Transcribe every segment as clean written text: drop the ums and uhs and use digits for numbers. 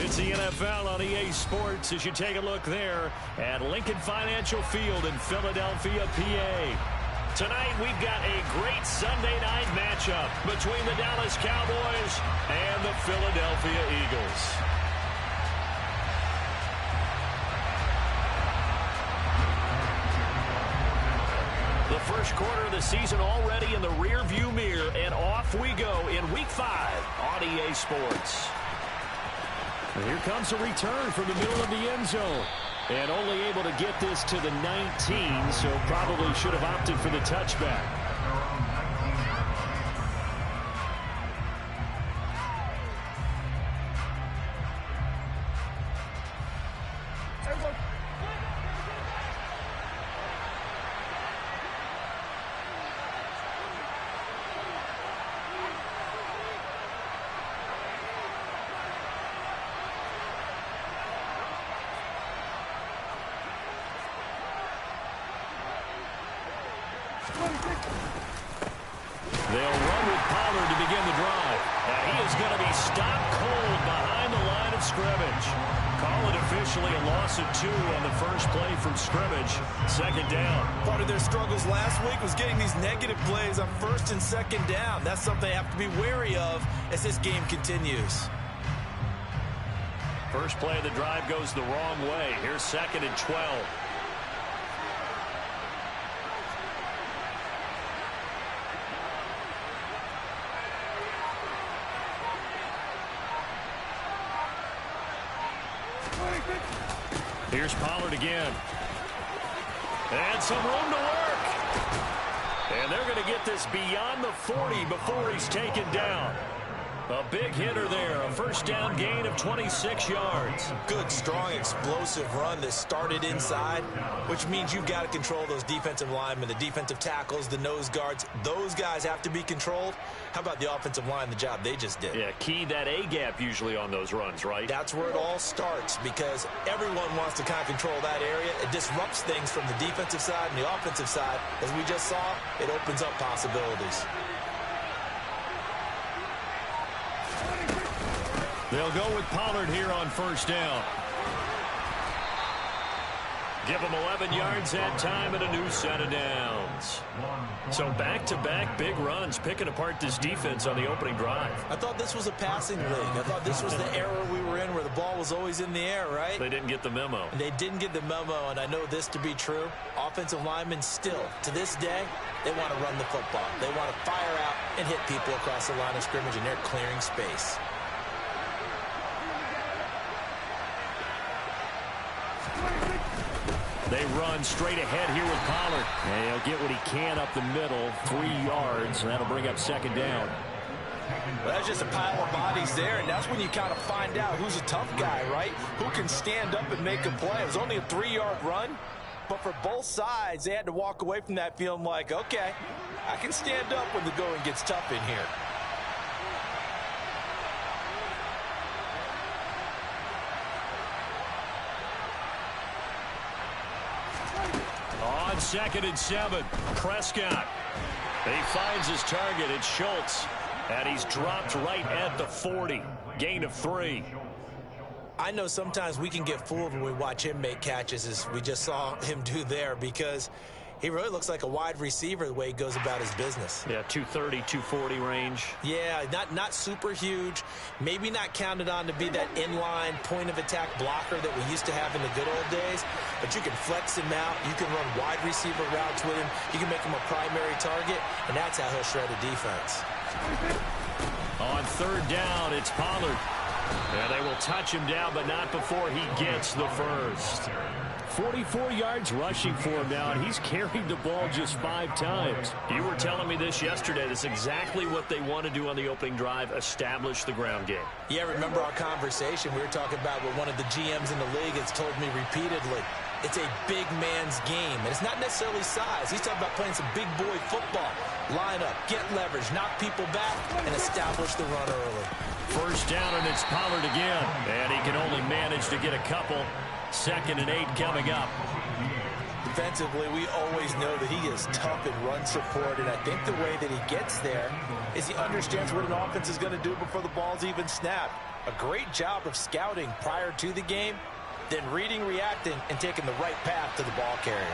It's the NFL on EA Sports as you take a look there at Lincoln Financial Field in Philadelphia, PA. Tonight we've got a great Sunday night matchup between the Dallas Cowboys and the Philadelphia Eagles. The first quarter of the season already in the rearview mirror, and off we go in Week 5 on EA Sports. And here comes a return from the middle of the end zone. And only able to get this to the 19, so probably should have opted for the touchback. They'll run with Pollard to begin the drive. And he is going to be stopped cold behind the line of scrimmage. Call it officially a loss of 2 on the first play from scrimmage. Second down. Part of their struggles last week was getting these negative plays on first and second down. That's something they have to be wary of as this game continues. First play of the drive goes the wrong way. Here's second and 12. Here's Pollard again. And some room to work. And they're going to get this beyond the 40 before he's taken down. A big hitter there. A first down gain of 26 yards. Good, strong, explosive run that started inside, which means you've got to control those defensive linemen, the defensive tackles, the nose guards. Those guys have to be controlled. How about the offensive line, the job they just did? Yeah, key that A-gap usually on those runs, right? That's where it all starts because everyone wants to kind of control that area. It disrupts things from the defensive side and the offensive side. As we just saw, it opens up possibilities. They'll go with Pollard here on first down. Give him 11 yards that time and a new set of downs. So back-to-back big runs picking apart this defense on the opening drive. I thought this was a passing league. I thought this was the era we were in where the ball was always in the air, right? They didn't get the memo. They didn't get the memo, and I know this to be true. Offensive linemen still, to this day, they want to run the football. They want to fire out and hit people across the line of scrimmage, and they're clearing space. They run straight ahead here with Pollard. And he'll get what he can up the middle, 3 yards, and that'll bring up second down. Well, that's just a pile of bodies there, and that's when you kind of find out who's a tough guy, right? Who can stand up and make a play. It was only a 3-yard run, but for both sides, they had to walk away from that feeling like, okay, I can stand up when the going gets tough in here. On second and 7, Prescott. He finds his target. It's Schultz. And he's dropped right at the 40. Gain of 3. I know sometimes we can get fooled when we watch him make catches, as we just saw him do there, because he really looks like a wide receiver the way he goes about his business. Yeah, 230, 240 range. Yeah, not super huge. Maybe not counted on to be that inline point-of-attack blocker that we used to have in the good old days. But you can flex him out. You can run wide receiver routes with him. You can make him a primary target, and that's how he'll shred a defense. On third down, it's Pollard. And they will touch him down, but not before he gets the first. 44 yards rushing for him now, and he's carried the ball just 5 times. You were telling me this yesterday. That's exactly what they want to do on the opening drive, establish the ground game. Yeah, remember our conversation? We were talking about what one of the GMs in the league has told me repeatedly. It's a big man's game, and it's not necessarily size. He's talking about playing some big boy football. Line up, get leverage, knock people back, and establish the run early. First down, and it's Pollard again. And he can only manage to get a couple. Second and 8 coming up. defensively, we always know that he is tough in run support, and I think the way that he gets there is he understands what an offense is going to do before the ball's even snapped. A great job of scouting prior to the game, then reading, reacting, and taking the right path to the ball carrier.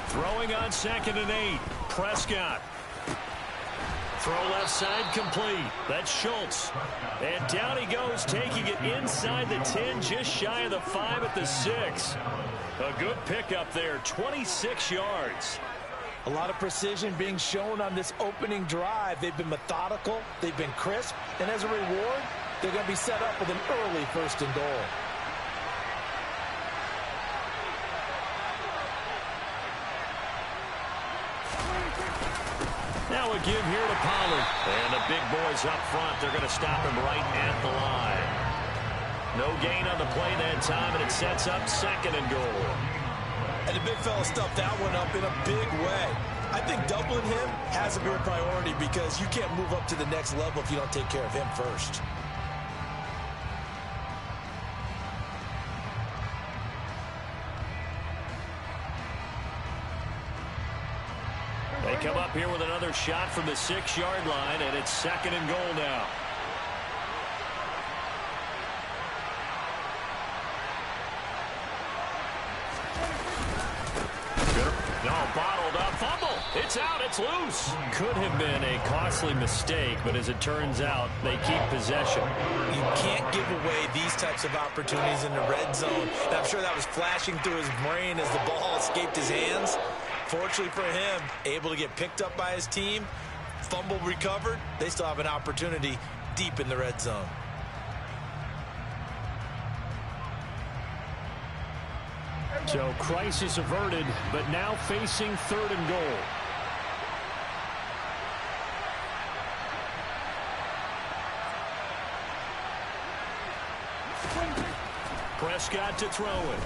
Throwing on 2nd and 8. Prescott. Throw left side complete. That's Schultz. And down he goes, taking it inside the 10, just shy of the 5 at the 6. A good pickup there, 26 yards. A lot of precision being shown on this opening drive. They've been methodical, they've been crisp, and as a reward, they're going to be set up with an early 1st and goal. Now a give here to Pollard. And the big boys up front, they're going to stop him right at the line. No gain on the play that time, and it sets up 2nd and goal. And the big fella stuffed that one up in a big way. I think doubling him has to be a priority because you can't move up to the next level if you don't take care of him first. They come up here with another shot from the 6-yard line, and it's 2nd and goal now. No, bottled up, fumble. It's out, it's loose. Could have been a costly mistake, but as it turns out, they keep possession. You can't give away these types of opportunities in the red zone. And I'm sure that was flashing through his brain as the ball escaped his hands. Fortunately for him, able to get picked up by his team, fumble recovered, they still have an opportunity deep in the red zone. So crisis averted, but now facing 3rd and goal. Prescott to throw it.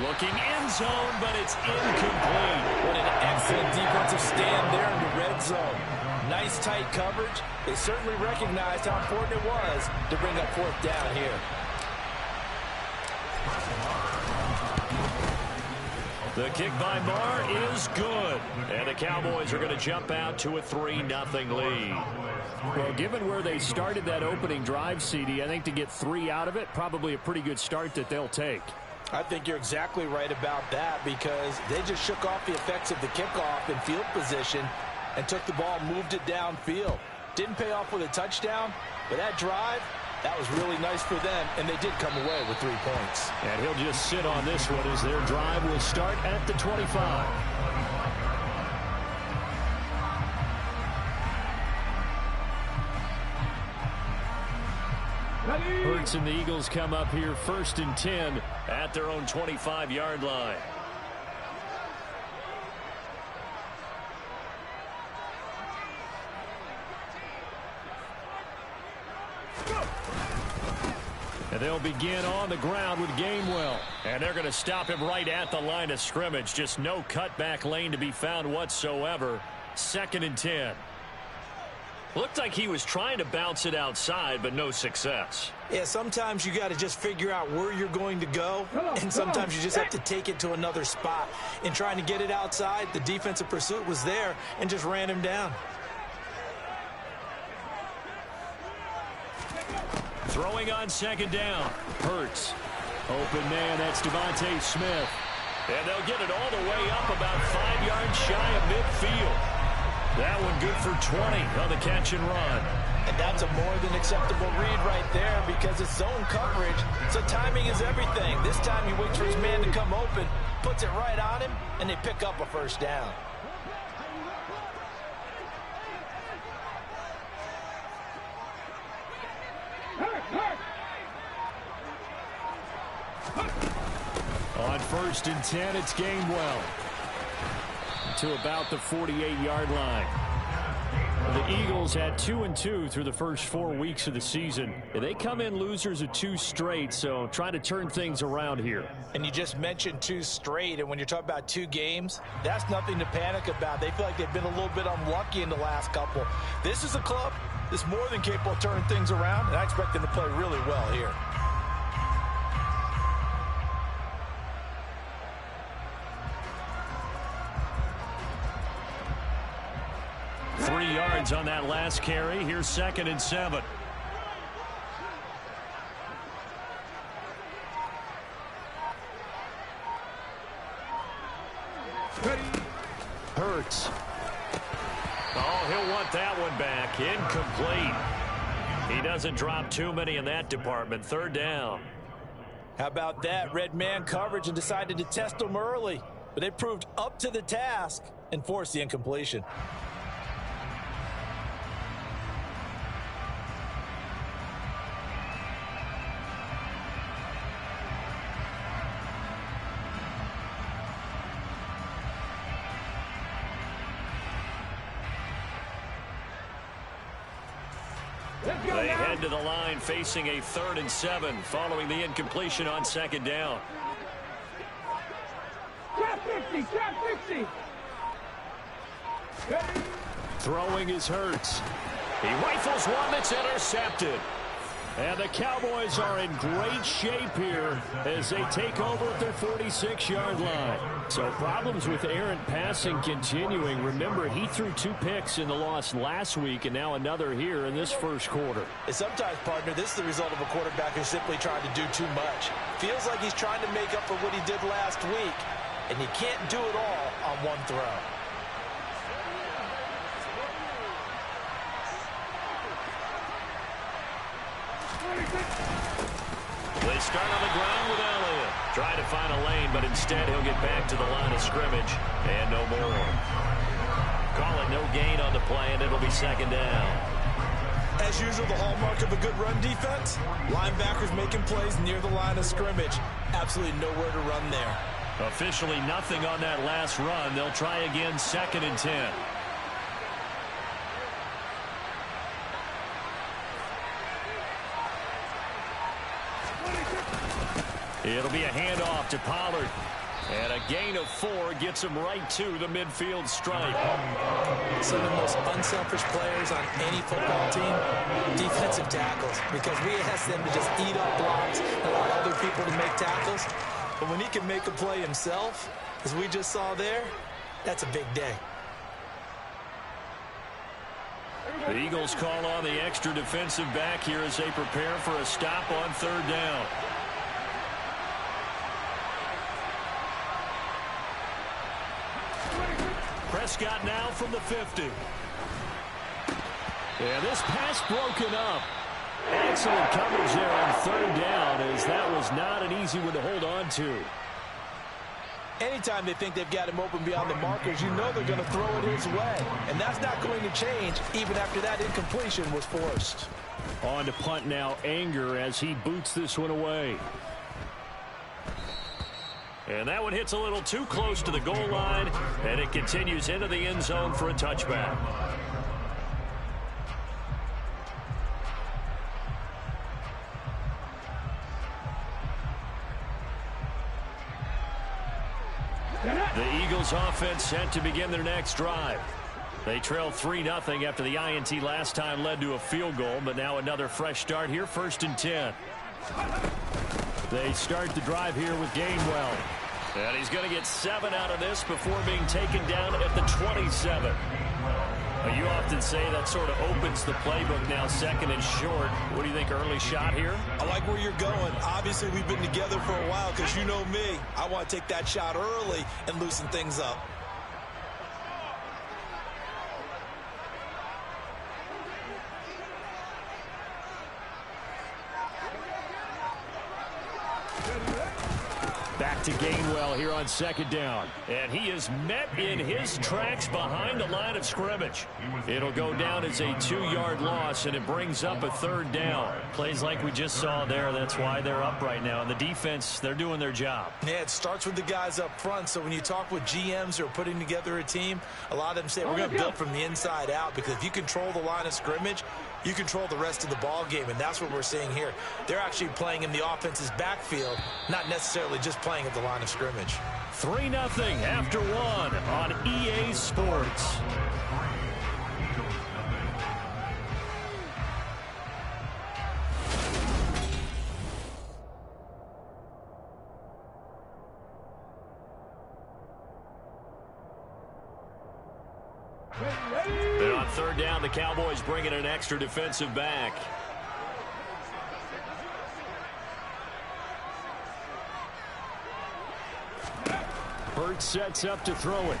Looking end zone, but it's incomplete. What an excellent defensive stand there in the red zone. Nice tight coverage. They certainly recognized how important it was to bring up 4th down here. The kick by Barr is good. And the Cowboys are going to jump out to a 3-0 lead. Well, given where they started that opening drive, CD, I think to get 3 out of it, probably a pretty good start that they'll take. I think you're exactly right about that because they just shook off the effects of the kickoff in field position and took the ball, moved it downfield. Didn't pay off with a touchdown, but that drive, that was really nice for them, and they did come away with 3 points. And he'll just sit on this one as their drive will start at the 25. Hurts and the Eagles come up here 1st and 10 at their own 25-yard line. And they'll begin on the ground with Gainwell. And they're going to stop him right at the line of scrimmage. Just no cutback lane to be found whatsoever. 2nd and 10. Looked like he was trying to bounce it outside, but no success. Yeah, sometimes you got to just figure out where you're going to go, and sometimes you just have to take it to another spot. In trying to get it outside, the defensive pursuit was there and just ran him down. Throwing on 2nd down. Hurts. Open man, that's Devontae Smith. And they'll get it all the way up about 5 yards shy of midfield. That one good for 20 on the catch and run. And that's a more than acceptable read right there because it's zone coverage, so timing is everything. This time he waits for his man to come open, puts it right on him, and they pick up a 1st down. On 1st and 10, it's Gainwell to about the 48-yard line. The Eagles had 2-2 through the first 4 weeks of the season. They come in losers of 2 straight, so trying to turn things around here. And you just mentioned 2 straight, and when you're talking about 2 games, that's nothing to panic about. They feel like they've been a little bit unlucky in the last couple. This is a club that's more than capable of turning things around, and I expect them to play really well here. On that last carry. Here's 2nd and 7. Hurts. Oh, he'll want that one back. Incomplete. He doesn't drop too many in that department. 3rd down. How about that? Red man coverage and decided to test them early. But they proved up to the task and forced the incompletion. They head to the line facing a 3rd and 7 following the incompletion on 2nd down. Trap 50, trap 50. Throwing is Hurts. He rifles one that's intercepted. And the Cowboys are in great shape here as they take over at their 46-yard line. So problems with errant passing continuing. Remember, he threw 2 picks in the loss last week and now another here in this first quarter. And sometimes, partner, this is the result of a quarterback who's simply trying to do too much. Feels like he's trying to make up for what he did last week, and you can't do it all on one throw. They start on the ground with Elliott. Try to find a lane, but instead he'll get back to the line of scrimmage. And no more. Call it no gain on the play, and it'll be 2nd down. As usual, the hallmark of a good run defense, linebackers making plays near the line of scrimmage. Absolutely nowhere to run there. Officially nothing on that last run. They'll try again 2nd and 10. It'll be a handoff to Pollard. And a gain of 4 gets him right to the midfield stripe. Some of the most unselfish players on any football team, defensive tackles, because we ask them to just eat up blocks and allow other people to make tackles. But when he can make a play himself, as we just saw there, that's a big day. The Eagles call on the extra defensive back here as they prepare for a stop on 3rd down. Prescott now from the 50. Yeah, this pass broken up. Excellent coverage there on 3rd down, as that was not an easy one to hold on to. Anytime they think they've got him open beyond the markers, you know they're going to throw it his way. And that's not going to change even after that incompletion was forced. On to punt now, Anger, as he boots this one away. And that one hits a little too close to the goal line, and it continues into the end zone for a touchback. The Eagles offense set to begin their next drive. They trailed 3-0 after the INT last time led to a field goal, but now another fresh start here, 1st and 10. They start the drive here with Gainwell. And he's going to get 7 out of this before being taken down at the 27. You often say that sort of opens the playbook now, 2nd and short. What do you think, early shot here? I like where you're going. Obviously, we've been together for a while because you know me. I want to take that shot early and loosen things up. Back to Gainwell here on second down. And he is met in his tracks behind the line of scrimmage. It'll go down as a 2-yard loss, and it brings up a third down. Plays like we just saw there. That's why they're up right now. And the defense, they're doing their job. Yeah, it starts with the guys up front. So when you talk with GMs who are putting together a team, a lot of them say we're going to build from the inside out, because if you control the line of scrimmage, you control the rest of the ball game, and that's what we're seeing here. They're actually playing in the offense's backfield, not necessarily just playing at the line of scrimmage. 3-0 after 1 on EA Sports. And on third down, the Cowboys bring in an extra defensive back. Burt sets up to throw it.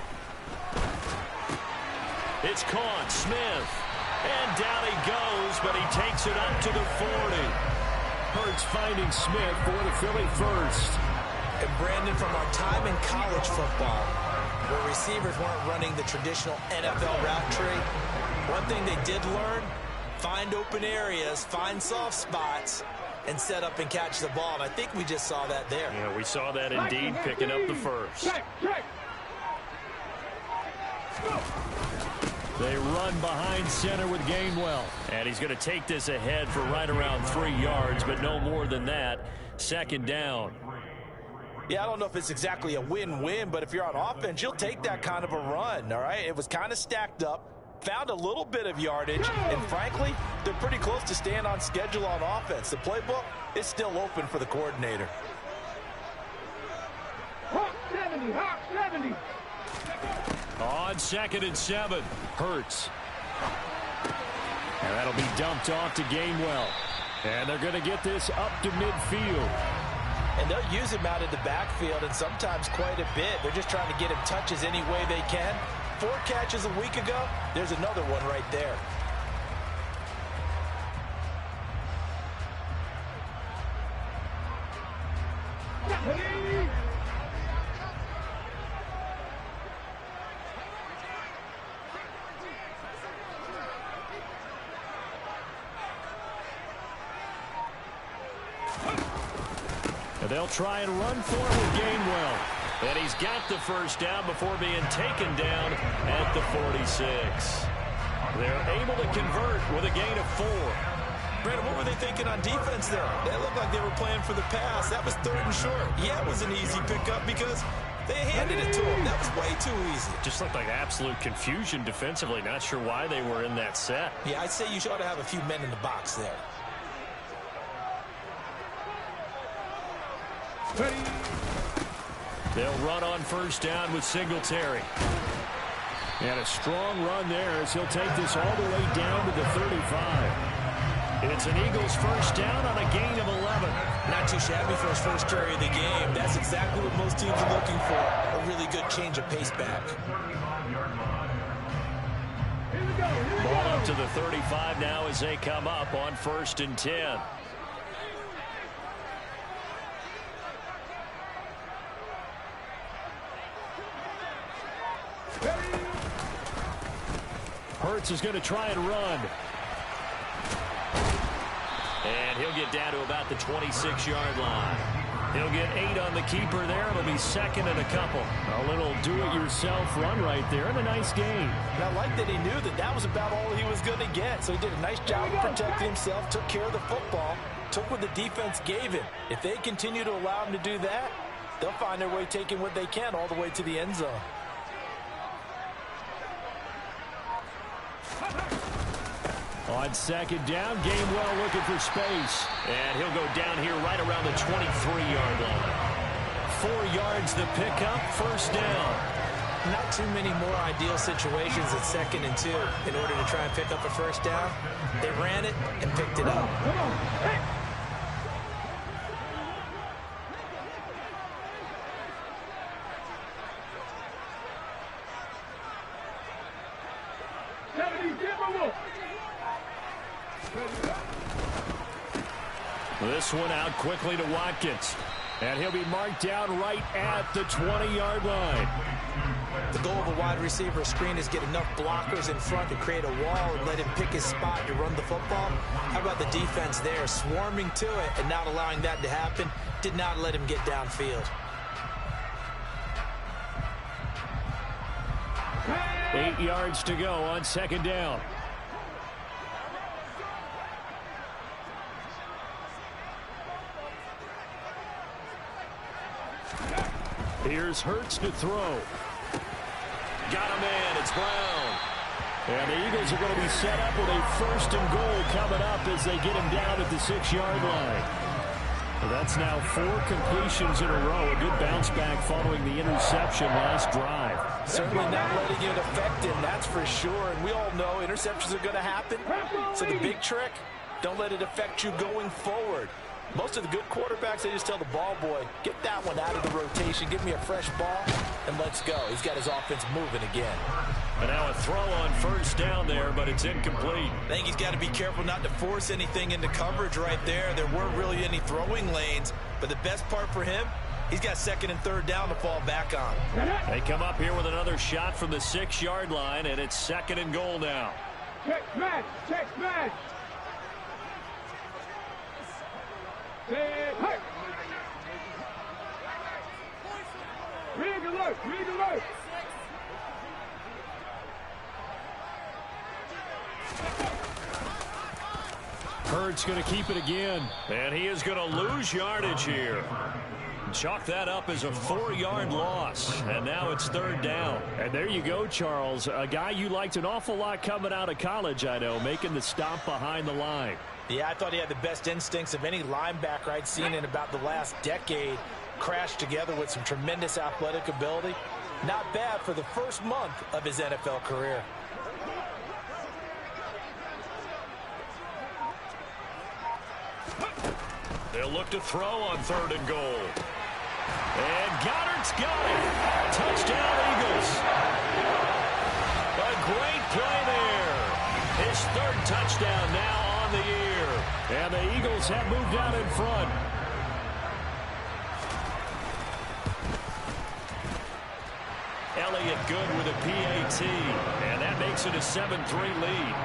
It's caught. Smith. And down he goes, but he takes it up to the 40. Hurts finding Smith for the Philly first. And Brandon, from our time in college football, where receivers weren't running the traditional NFL route tree, one thing they did learn, find open areas, find soft spots, and set up and catch the ball. And I think we just saw that there. Yeah, we saw that indeed, picking up the first. They run behind center with Gainwell. And he's going to take this ahead for right around 3 yards, but no more than that. Second down. Yeah, I don't know if it's exactly a win-win, but if you're on offense, you'll take that kind of a run, all right? It was kind of stacked up, found a little bit of yardage, and frankly, they're pretty close to staying on schedule on offense. The playbook is still open for the coordinator. Hawk 70, Hawk 70. On 2nd and 7, Hurts. And that'll be dumped off to Gainwell. And they're going to get this up to midfield. And they'll use him out in the backfield, and sometimes quite a bit. They're just trying to get him touches any way they can. 4 catches a week ago. There's another one right there. They'll try and run for it with Gainwell. And he's got the first down before being taken down at the 46. They're able to convert with a gain of 4. Brandon, what were they thinking on defense there? They looked like they were playing for the pass. That was 3rd and short. Yeah, it was an easy pickup because they handed it to him. That was way too easy. Just looked like absolute confusion defensively. Not sure why they were in that set. Yeah, I'd say you ought to have a few men in the box there. They'll run on first down with Singletary. And a strong run there as he'll take this all the way down to the 35. It's an Eagles first down on a gain of 11. Not too shabby for his first carry of the game. That's exactly what most teams are looking for. A really good change of pace back. Ball up to the 35 now as they come up on 1st and 10. Hurts is going to try and run. And he'll get down to about the 26-yard line. He'll get 8 on the keeper there. It'll be 2nd and a couple. A little do-it-yourself run right there and a nice gain. And I like that he knew that that was about all he was going to get. So he did a nice job of protecting himself, took care of the football, took what the defense gave him. If they continue to allow him to do that, they'll find their way taking what they can all the way to the end zone. On 2nd down, Gainwell looking for space. And he'll go down here right around the 23-yard line. 4 yards the pickup, first down. Not too many more ideal situations at 2nd and 2 in order to try and pick up a first down. They ran it and picked it up. Come on. Hey. This one out quickly to Watkins. And he'll be marked down right at the 20-yard line. The goal of a wide receiver screen is get enough blockers in front to create a wall and let him pick his spot to run the football. How about the defense there, swarming to it and not allowing that to happen? Did not let him get downfield. 8 yards to go on second down. Here's Hurts to throw. Got a man. It's Brown. And the Eagles are going to be set up with a 1st and goal coming up as they get him down at the 6-yard line. Well, that's now 4 completions in a row. A good bounce back following the interception last drive. Certainly not letting it affect him, that's for sure. And we all know interceptions are going to happen. So the big trick, don't let it affect you going forward. Most of the good quarterbacks, they just tell the ball boy, get that one out of the rotation, give me a fresh ball, and let's go. He's got his offense moving again. And now a throw on 1st down there, but it's incomplete. I think he's got to be careful not to force anything into coverage right there. There weren't really any throwing lanes, but the best part for him, he's got 2nd and 3rd down to fall back on. They come up here with another shot from the 6-yard line, and it's 2nd and goal now. Check smash, check smash. Hey. Rig alert, rig alert. Hurts going to keep it again, and he is going to lose yardage here. Chalk that up as a 4-yard loss, and now it's 3rd down. And there you go, Charles, a guy you liked an awful lot coming out of college, I know, making the stop behind the line. Yeah, I thought he had the best instincts of any linebacker I'd seen in about the last decade. Crashed together with some tremendous athletic ability. Not bad for the 1st month of his NFL career. They'll look to throw on 3rd and goal. And Goddard's got it. Touchdown, Eagles. A great play there. His 3rd touchdown now on the year. And the Eagles have moved out in front. Elliott good with a PAT. And that makes it a 7-3 lead.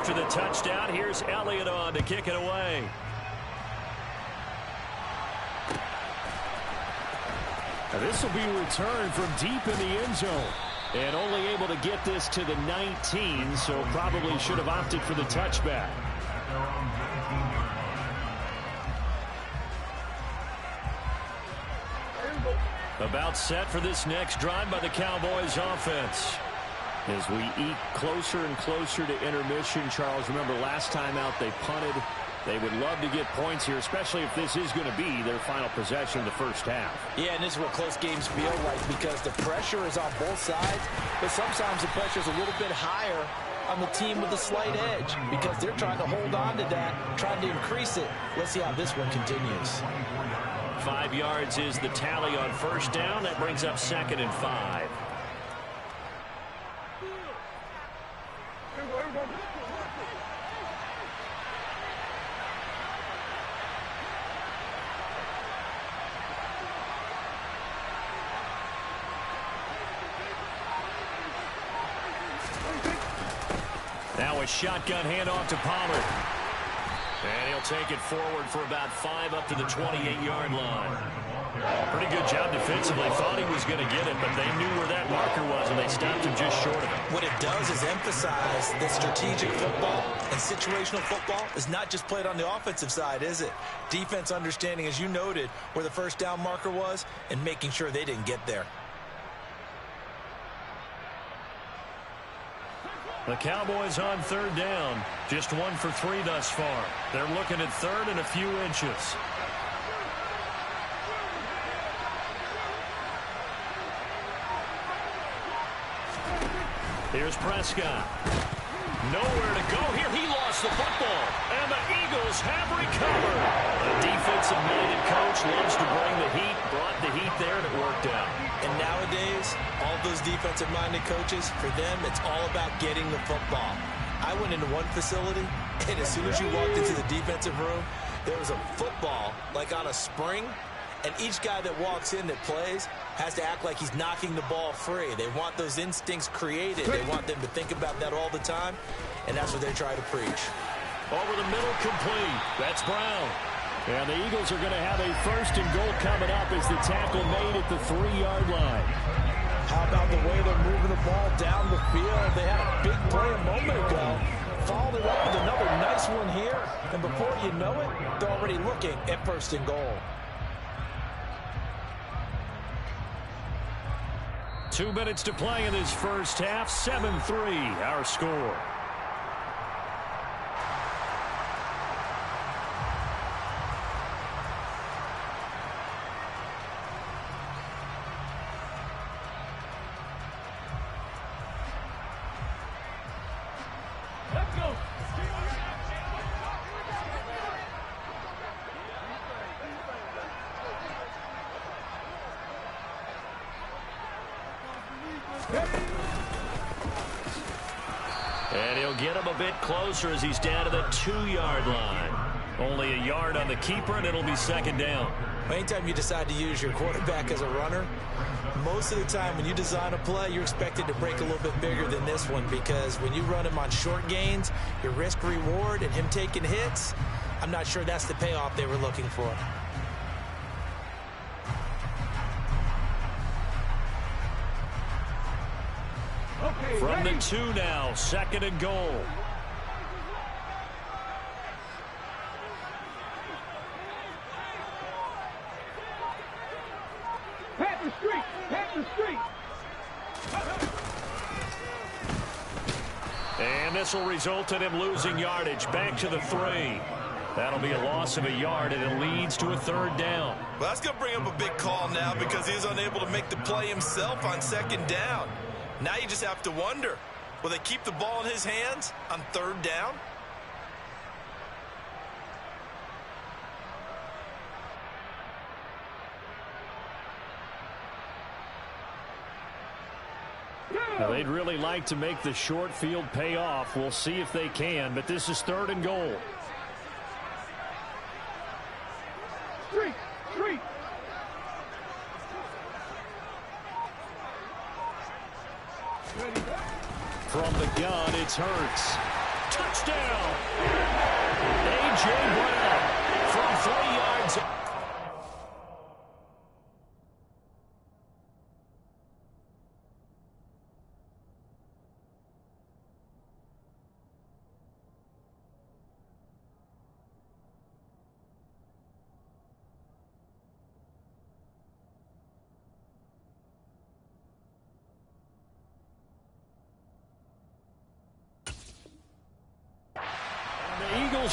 After the touchdown, here's Elliott on to kick it away. Now this will be returned from deep in the end zone. And only able to get this to the 19, so probably should have opted for the touchback. About set for this next drive by the Cowboys offense. As we eke closer and closer to intermission, Charles, remember last time out they punted. They would love to get points here, especially if this is going to be their final possession in the 1st half. Yeah, and this is what close games feel like because the pressure is on both sides, but sometimes the pressure is a little bit higher on the team with a slight edge because they're trying to hold on to that, trying to increase it. Let's see how this one continues. 5 yards is the tally on 1st down. That brings up 2nd and 5. Now a shotgun handoff to Pollard. And he'll take it forward for about 5 up to the 28-yard line. Pretty good job defensively. Thought he was going to get it, but they knew where that marker was, and they stopped him just short of it. What it does is emphasize that strategic football and situational football is not just played on the offensive side, is it? Defense understanding, as you noted, where the 1st down marker was and making sure they didn't get there. The Cowboys on 3rd down. Just 1 for 3 thus far. They're looking at 3rd and a few inches. Here's Prescott. Nowhere to go here. He lost lost the football, and the Eagles have recovered. A defensive-minded coach loves to bring the heat, brought the heat there, and it worked out. And nowadays, all those defensive-minded coaches, for them, it's all about getting the football. I went into one facility, and as soon as you walked into the defensive room, there was a football, like on a spring, and each guy that walks in that plays has to act like he's knocking the ball free. They want those instincts created. They want them to think about that all the time, and that's what they try to preach. Over the middle, complete. That's Brown. And the Eagles are going to have a 1st and goal coming up as the tackle made at the 3-yard line. How about the way they're moving the ball down the field? They had a big play a moment ago. Followed it up with another nice one here. And before you know it, they're already looking at 1st and goal. 2 minutes to play in this first half. 7-3, our score. And he'll get him a bit closer as he's down to the 2-yard line. Only a yard on the keeper, and it'll be 2nd down. Anytime you decide to use your quarterback as a runner, most of the time when you design a play, you're expected to break a little bit bigger than this one, because when you run him on short gains, your risk-reward and him taking hits, I'm not sure that's the payoff they were looking for. From the 2 now, 2nd and goal. Pat the street! Pat the street! And this will result in him losing yardage. Back to the 3. That'll be a loss of a yard, and it leads to a 3rd down. Well, that's going to bring up a big call now because he's unable to make the play himself on 2nd down. Now you just have to wonder, will they keep the ball in his hands on 3rd down? Now, they'd really like to make the short field pay off. We'll see if they can, but this is 3rd and goal. Street! Street! From the gun, it's Hurts. Touchdown! A.J. Brown from 3 yards.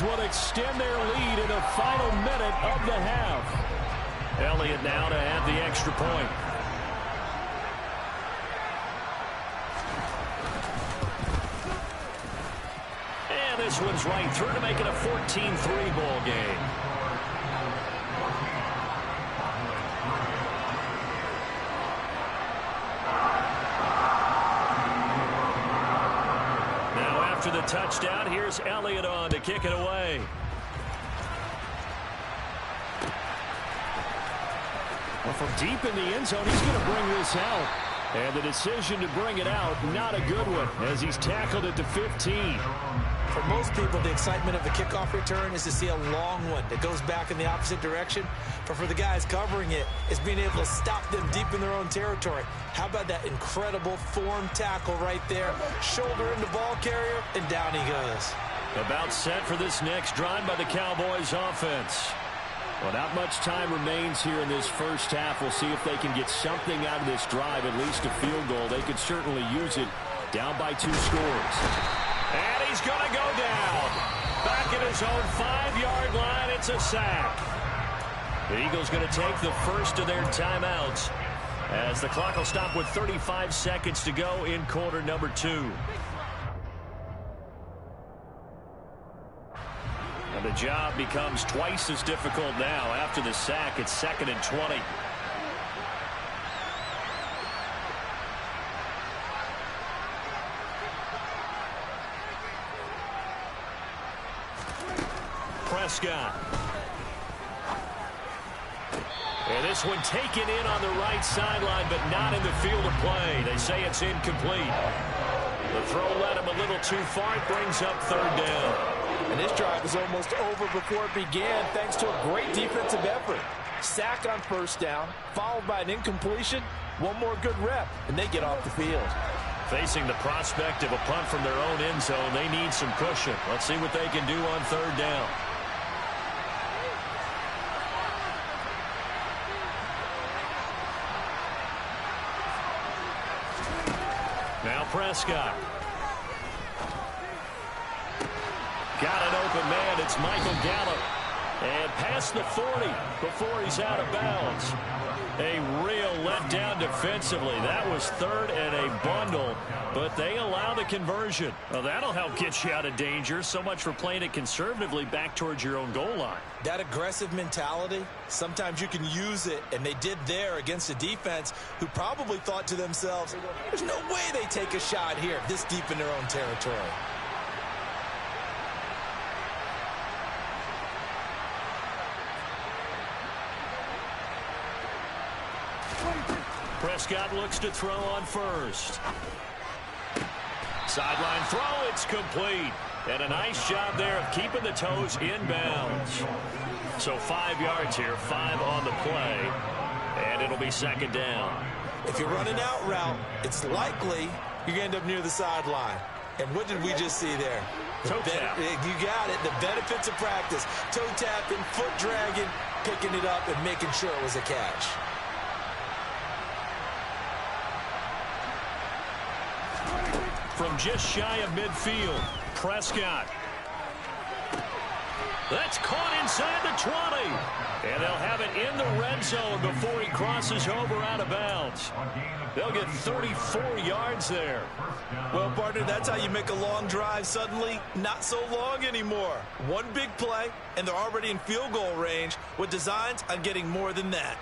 Will extend their lead in the final minute of the half. Elliott now to add the extra point. And this one's right through to make it a 14-3 ball game. After the touchdown, here's Elliott on to kick it away. Well, from deep in the end zone, he's going to bring this out. And the decision to bring it out, not a good one, as he's tackled at the 15. For most people, the excitement of the kickoff return is to see a long one that goes back in the opposite direction. But for the guys covering it, it's being able to stop them deep in their own territory. How about that incredible form tackle right there? Shoulder in the ball carrier, and down he goes. About set for this next drive by the Cowboys offense. Well, not much time remains here in this first half. We'll see if they can get something out of this drive, at least a field goal. They could certainly use it. Down by 2 scores. And he's going to go down. Back at his own 5-yard line, it's a sack. The Eagles going to take the first of their timeouts as the clock will stop with 35 seconds to go in quarter number 2. And the job becomes twice as difficult now. After the sack, it's 2nd and 20. Prescott. And this one taken in on the right sideline, but not in the field of play. They say it's incomplete. The throw led him a little too far. It brings up 3rd down. And this drive is almost over before it began thanks to a great defensive effort. Sack on 1st down, followed by an incompletion. One more good rep, and they get off the field. Facing the prospect of a punt from their own end zone, they need some cushion. Let's see what they can do on 3rd down. Now Prescott. Got an open man. It's Michael Gallup. And past the 40 before he's out of bounds. A real letdown defensively. That was 3rd and a bundle, but they allow the conversion. Well, that'll help get you out of danger. So much for playing it conservatively back towards your own goal line. That aggressive mentality, sometimes you can use it, and they did there against a defense who probably thought to themselves, there's no way they take a shot here this deep in their own territory. Prescott looks to throw on 1st. Sideline throw, it's complete. And a nice job there of keeping the toes inbounds. So 5 yards here, 5 on the play. And it'll be 2nd down. If you're running out route, it's likely you're going to end up near the sideline. And what did we just see there? Toe tap. You got it. The benefits of practice. Toe tapping, foot dragging, picking it up, and making sure it was a catch. From just shy of midfield, Prescott. That's caught inside the 20. And they'll have it in the red zone before he crosses over out of bounds. They'll get 34 yards there. Well, partner, that's how you make a long drive suddenly not so long anymore. One big play, and they're already in field goal range with designs on getting more than that.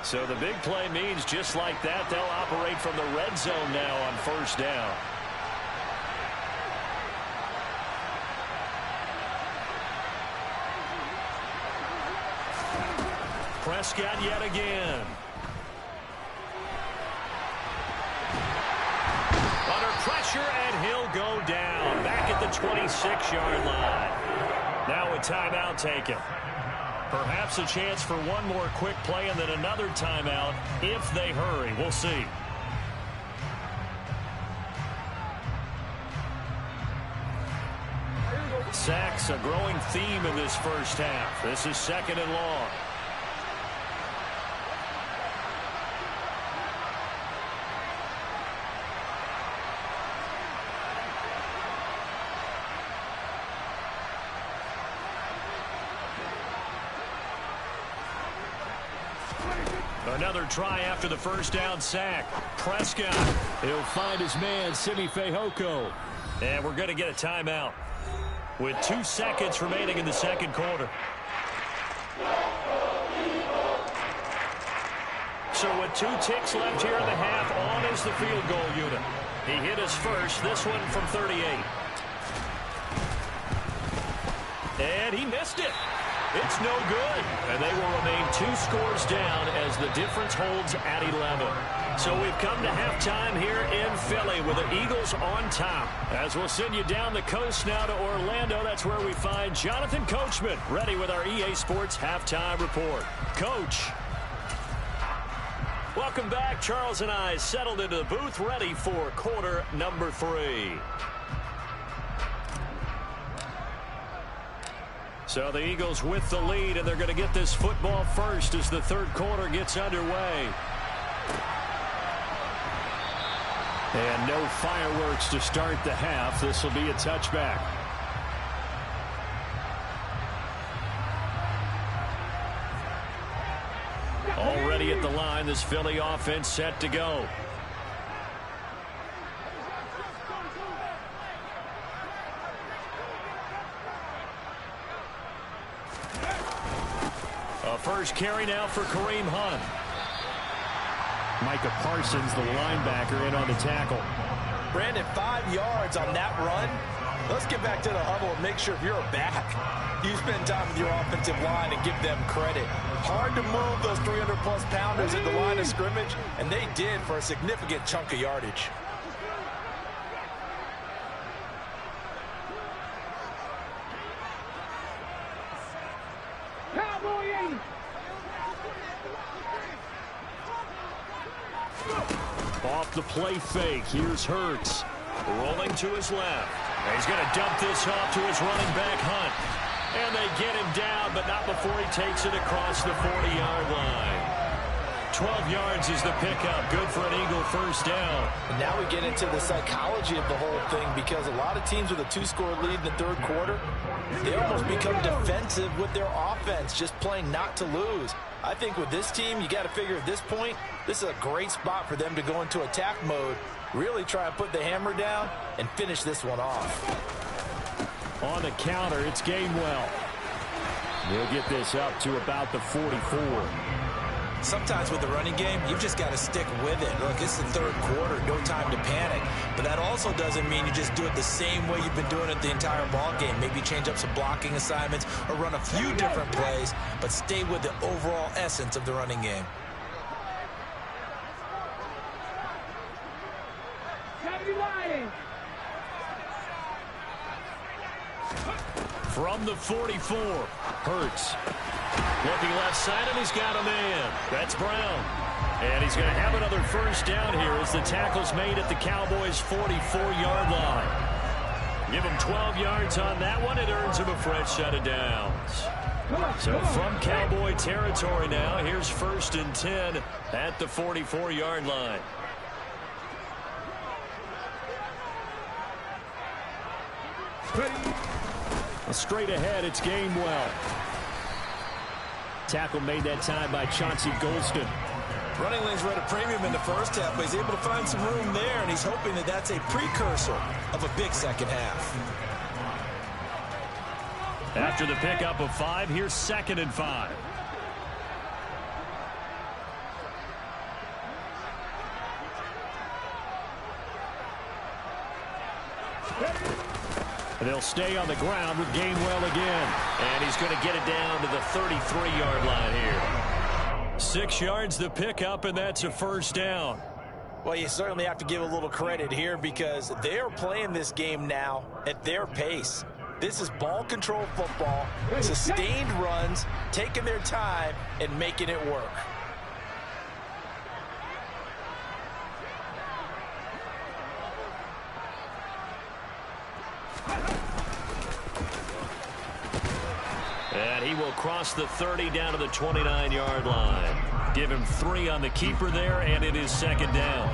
So the big play means just like that, they'll operate from the red zone now on 1st down. Prescott yet again. Under pressure, and he'll go down. Back at the 26-yard line. Now a timeout taken. Perhaps a chance for one more quick play and then another timeout if they hurry. We'll see. Sacks, a growing theme in this first half. This is 2nd and long. Another try after the first down sack. Prescott, he'll find his man, Simi Fehoko. And we're going to get a timeout with 2 seconds remaining in the second quarter. So with 2 ticks left here in the half, on is the field goal unit. He hit his first, this one from 38. And he missed it. It's no good. And they will remain 2 scores down as the difference holds at 11. So we've come to halftime here in Philly with the Eagles on top. As we'll send you down the coast now to Orlando, that's where we find Jonathan Coachman ready with our EA Sports Halftime Report. Coach. Welcome back. Charles and I settled into the booth ready for quarter number 3. So the Eagles with the lead, and they're going to get this football first as the third quarter gets underway. And no fireworks to start the half. This will be a touchback. Already at the line, this Philly offense set to go. A first carry now for Kareem Hunt. Micah Parsons, the linebacker, in on the tackle. Brandon, 5 yards on that run. Let's get back to the huddle and make sure if you're a back, you spend time with your offensive line and give them credit. Hard to move those 300-plus pounders at the line of scrimmage, and they did for a significant chunk of yardage. Off the play fake, here's Hurts. Rolling to his left. He's going to dump this off to his running back, Hunt. And they get him down, but not before he takes it across the 40-yard line. 12 yards is the pickup. Good for an Eagle first down. And now we get into the psychology of the whole thing, because a lot of teams with a 2-score lead in the third quarter, they almost become defensive with their offense, just playing not to lose. I think with this team, you got to figure at this point, this is a great spot for them to go into attack mode, really try and put the hammer down and finish this one off. On the counter, it's Gainwell. They'll get this up to about the 44. Sometimes with the running game, you've just got to stick with it. Look, it's the third quarter, no time to panic. But that also doesn't mean you just do it the same way you've been doing it the entire ball game. Maybe change up some blocking assignments or run a few different plays, but stay with the overall essence of the running game. From the 44, Hurts. Looking left side, and he's got a man. That's Brown. And he's going to have another first down here as the tackle's made at the Cowboys' 44-yard line. Give him 12 yards on that one. It earns him a fresh set of downs. So from Cowboy territory now, here's 1st and 10 at the 44-yard line. Straight ahead, it's Gainwell. Tackle made that time by Chauncey Golston. Running lanes were at a premium in the first half, but he's able to find some room there, and he's hoping that that's a precursor of a big second half. After the pickup of 5, here's 2nd and 5. And they'll stay on the ground with Gainwell again. And he's going to get it down to the 33-yard line here. 6 yards the pickup, and that's a first down. Well, you certainly have to give a little credit here, because they are playing this game now at their pace. This is ball control football, sustained runs, taking their time and making it work. And he will cross the 30 down to the 29-yard line. Give him 3 on the keeper there, and it is 2nd down.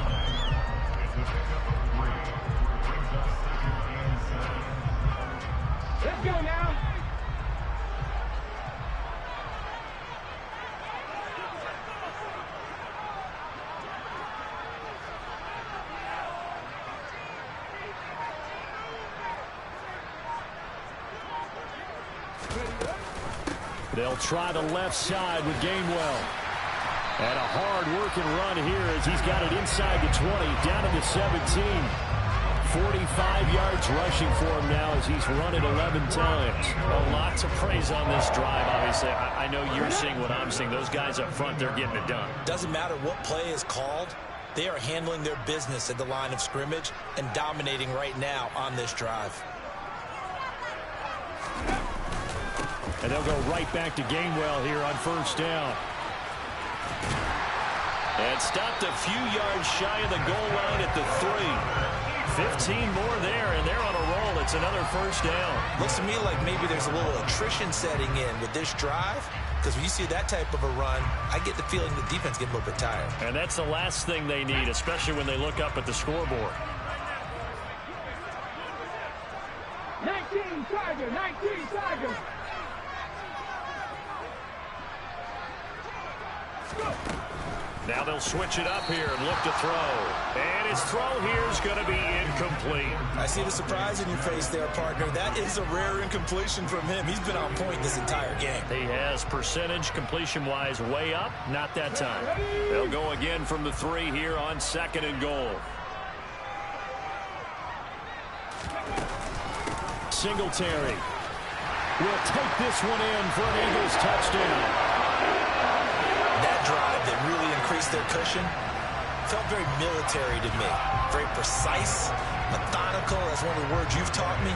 Let's go now. They'll try the left side with Gainwell. And a hard-working run here as he's got it inside the 20, down to the 17. 45 yards rushing for him now as he's run it 11 times. Well, lots of praise on this drive, obviously. I know you're seeing what I'm seeing. Those guys up front, they're getting it done. Doesn't matter what play is called. They are handling their business at the line of scrimmage and dominating right now on this drive. And they'll go right back to Gainwell here on first down. And stopped a few yards shy of the goal line at the 3. 15 more there, and they're on a roll. It's another first down. Looks to me like maybe there's a little attrition setting in with this drive, because when you see that type of a run, I get the feeling the defense getting a little bit tired. And that's the last thing they need, especially when they look up at the scoreboard. 19 Tiger, 19 Tiger. Now they'll switch it up here and look to throw. And his throw here is going to be incomplete. I see the surprise in your face there, partner. That is a rare incompletion from him. He's been on point this entire game. He has percentage completion-wise way up. Not that time. They'll go again from the 3 here on 2nd and goal. Singletary will take this one in for an Eagles touchdown. That drive that really increased their cushion felt very military to me. Very precise, methodical. That's one of the words you've taught me.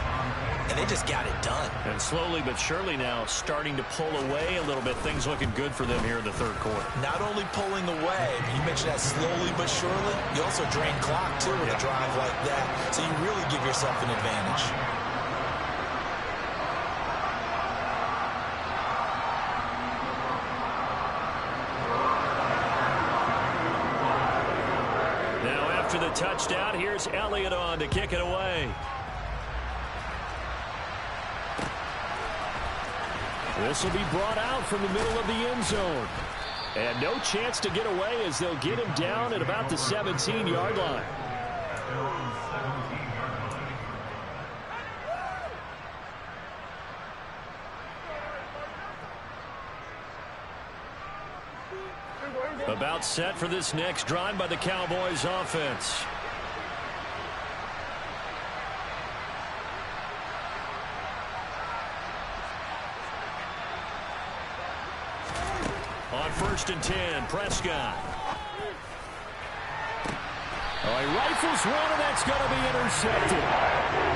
And they just got it done. And slowly but surely now starting to pull away a little bit. Things looking good for them here in the 3rd quarter. Not only pulling away, but you mentioned that slowly but surely. You also drain clock, too, with a drive like that. So you really give yourself an advantage. After the touchdown, here's Elliott on to kick it away. This will be brought out from the middle of the end zone. And no chance to get away as they'll get him down at about the 17-yard line. About set for this next drive by the Cowboys offense. On 1st and 10, Prescott. Oh, he rifles one, and that's going to be intercepted.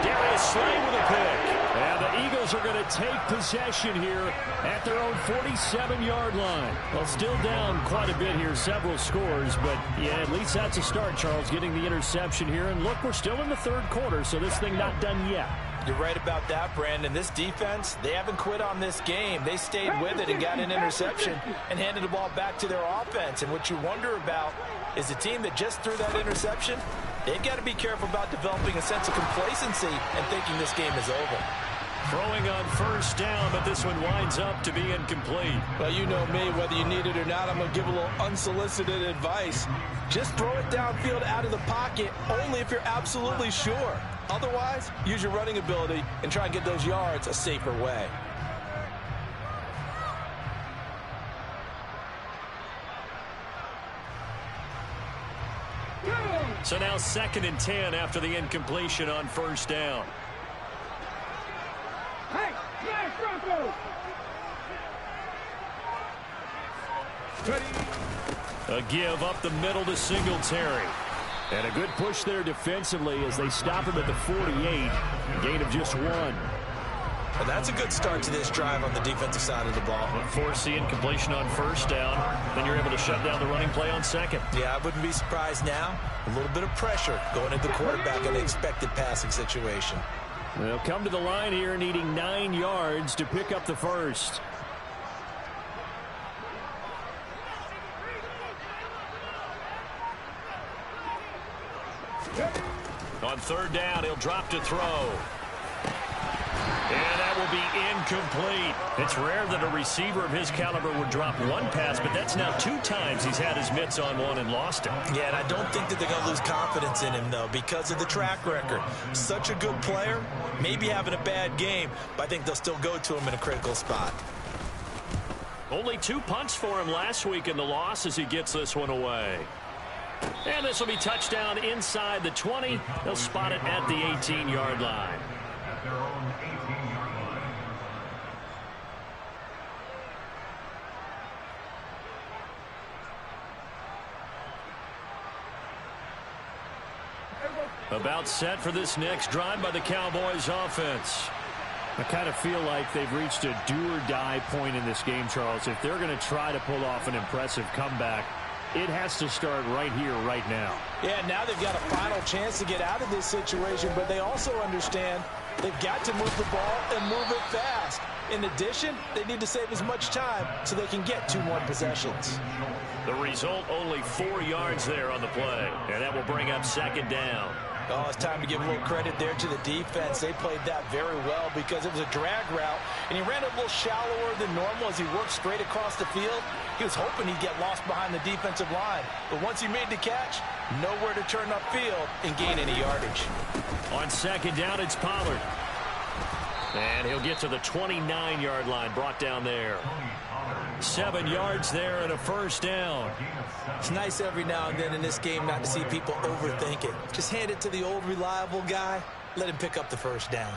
Darius Slay with a pick. And the Eagles are going to take possession here at their own 47-yard line. Well, still down quite a bit here, several scores, but yeah, at least that's a start, Charles, getting the interception here. And look, we're still in the 3rd quarter, so this thing not done yet. You're right about that, Brandon. This defense, they haven't quit on this game. They stayed with it and got an interception and handed the ball back to their offense. And what you wonder about is the team that just threw that interception, they've got to be careful about developing a sense of complacency and thinking this game is over. Throwing on 1st down, but this one winds up to be incomplete. Well, you know me, whether you need it or not, I'm going to give a little unsolicited advice. Just throw it downfield out of the pocket only if you're absolutely sure. Otherwise, use your running ability and try and get those yards a safer way. So now 2nd and 10 after the incompletion on 1st down. Hey, smash Bronco! A give up the middle to Singletary. And a good push there defensively as they stop him at the 48. Gain of just 1. Well, that's a good start to this drive on the defensive side of the ball. Force the incompletion on 1st down. Then you're able to shut down the running play on 2nd. Yeah, I wouldn't be surprised now. A little bit of pressure going into the quarterback in an expected passing situation. They'll come to the line here needing 9 yards to pick up the 1st. On 3rd down, he'll drop to throw. And that will be incomplete. It's rare that a receiver of his caliber would drop one pass, but that's now 2 times he's had his mitts on one and lost it. Yeah, and I don't think that they're going to lose confidence in him, though, because of the track record. Such a good player, maybe having a bad game, but I think they'll still go to him in a critical spot. Only 2 punts for him last week in the loss as he gets this one away. And this will be touchdown inside the 20. They'll spot it at the 18-yard line. About set for this next drive by the Cowboys offense. I kind of feel like they've reached a do-or-die point in this game, Charles. If they're going to try to pull off an impressive comeback, it has to start right here, right now. Yeah, now they've got a final chance to get out of this situation, but they also understand they've got to move the ball and move it fast. In addition, they need to save as much time so they can get 2 more possessions. The result, only 4 yards there on the play, and that will bring up 2nd down. Oh, it's time to give a little credit there to the defense. They played that very well because it was a drag route, and he ran it a little shallower than normal as he worked straight across the field. He was hoping he'd get lost behind the defensive line, but once he made the catch, nowhere to turn upfield and gain any yardage. On second down, it's Pollard. And he'll get to the 29-yard line, brought down there. 7 yards there and a first down. It's nice every now and then in this game not to see people overthink it. Just hand it to the old reliable guy. Let him pick up the first down.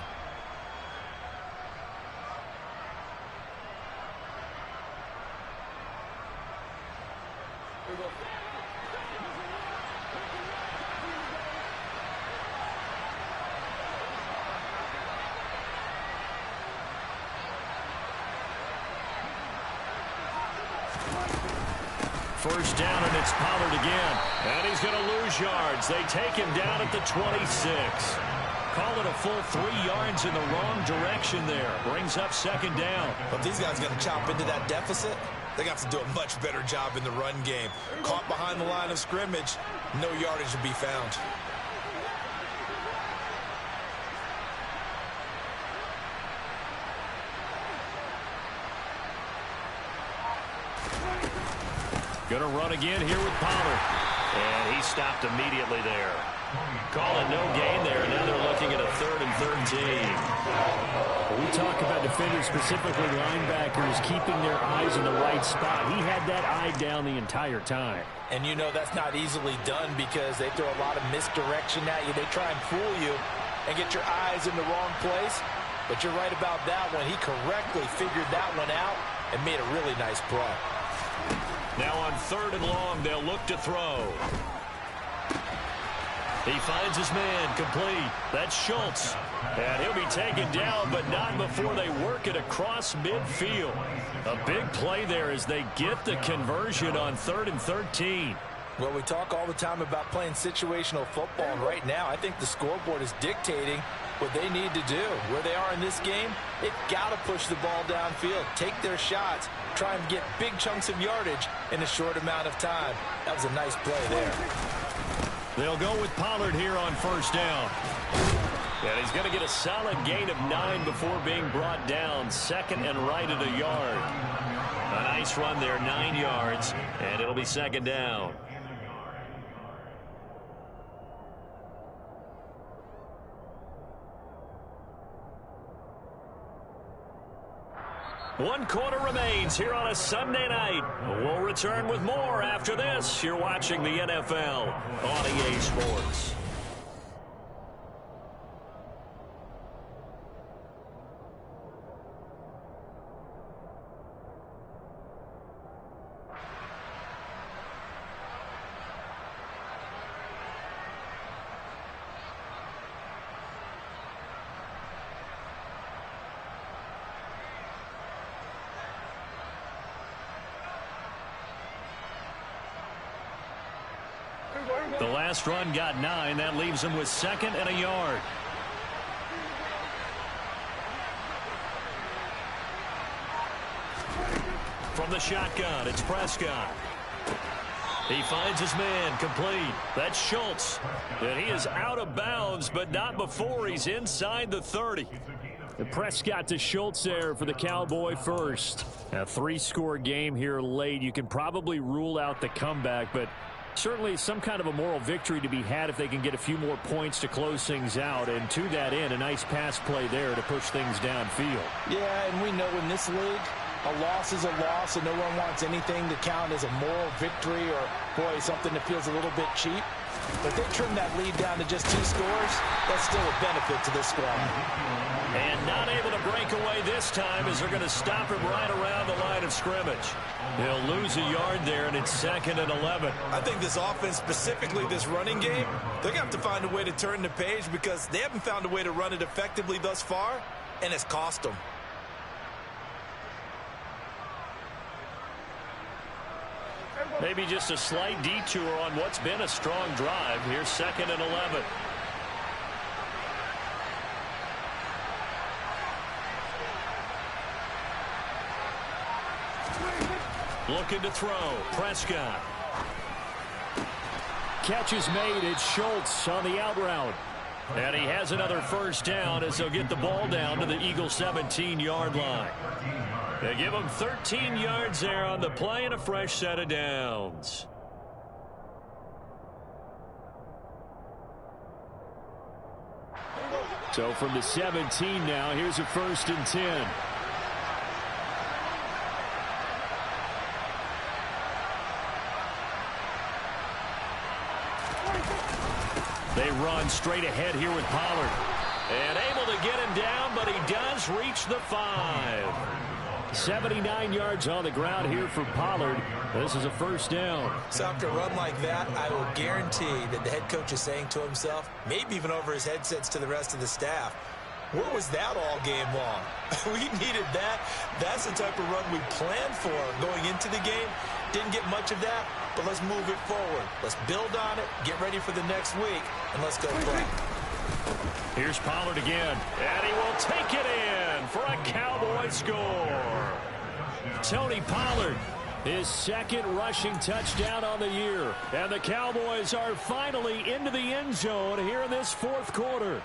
First down, and it's Pollard again. And he's going to lose yards. They take him down at the 26. Call it a full 3 yards in the wrong direction there. Brings up second down. But these guys got to chop into that deficit. They got to do a much better job in the run game. Caught behind the line of scrimmage, no yardage to be found. Going to run again here with Pollard. And he stopped immediately there. Calling no gain there. Now they're looking at a 3rd and 13. We talk about defenders, specifically linebackers, keeping their eyes in the right spot. He had that eye down the entire time. And you know that's not easily done because they throw a lot of misdirection at you. They try and fool you and get your eyes in the wrong place. But you're right about that one. He correctly figured that one out and made a really nice play. Now on 3rd and long, they'll look to throw. He finds his man complete. That's Schultz. And he'll be taken down, but not before they work it across midfield. A big play there as they get the conversion on 3rd and 13. Well, we talk all the time about playing situational football, and right now I think the scoreboard is dictating what they need to do. Where they are in this game, they've got to push the ball downfield, take their shots, try and get big chunks of yardage in a short amount of time. That was a nice play there. They'll go with Pollard here on first down. And he's going to get a solid gain of 9 before being brought down. 2nd and right at a yard. A nice run there, 9 yards, and it'll be 2nd down. One quarter remains here on a Sunday night. We'll return with more after this. You're watching the NFL on EA Sports. The last run got 9. That leaves him with 2nd and a yard. From the shotgun, it's Prescott. He finds his man complete. That's Schultz. And he is out of bounds, but not before he's inside the 30. And Prescott to Schultz there for the Cowboy first. A 3-score game here late. You can probably rule out the comeback, but certainly some kind of a moral victory to be had if they can get a few more points to close things out. And to that end, a nice pass play there to push things downfield. Yeah, and we know in this league, a loss is a loss, and no one wants anything to count as a moral victory or, boy, something that feels a little bit cheap. But if they trim that lead down to just 2 scores, that's still a benefit to this squad. And not able to break away this time as they're going to stop him right around the line of scrimmage. He'll lose a yard there, and it's 2nd and 11. I think this offense, specifically this running game, they're going to have to find a way to turn the page because they haven't found a way to run it effectively thus far, and it's cost them. Maybe just a slight detour on what's been a strong drive. Here's 2nd and 11. Looking to throw. Prescott. catch is made. It's Schultz on the out route. And he has another first down as they'll get the ball down to the Eagles' 17-yard line. They give him 13 yards there on the play and a fresh set of downs. So from the 17 now, here's a 1st and 10. They run straight ahead here with Pollard. And able to get him down, but he does reach the 5. 79 yards on the ground here for Pollard. This is a first down. So after a run like that, I will guarantee that the head coach is saying to himself, maybe even over his headsets to the rest of the staff, where was that all game long? We needed that. That's the type of run we planned for going into the game. Didn't get much of that, but let's move it forward. Let's build on it, get ready for the next week, and let's go play. Here's Pollard again, and he will take it in for a Cowboy score. Tony Pollard, his 2nd rushing touchdown on the year. And the Cowboys are finally into the end zone here in this 4th quarter.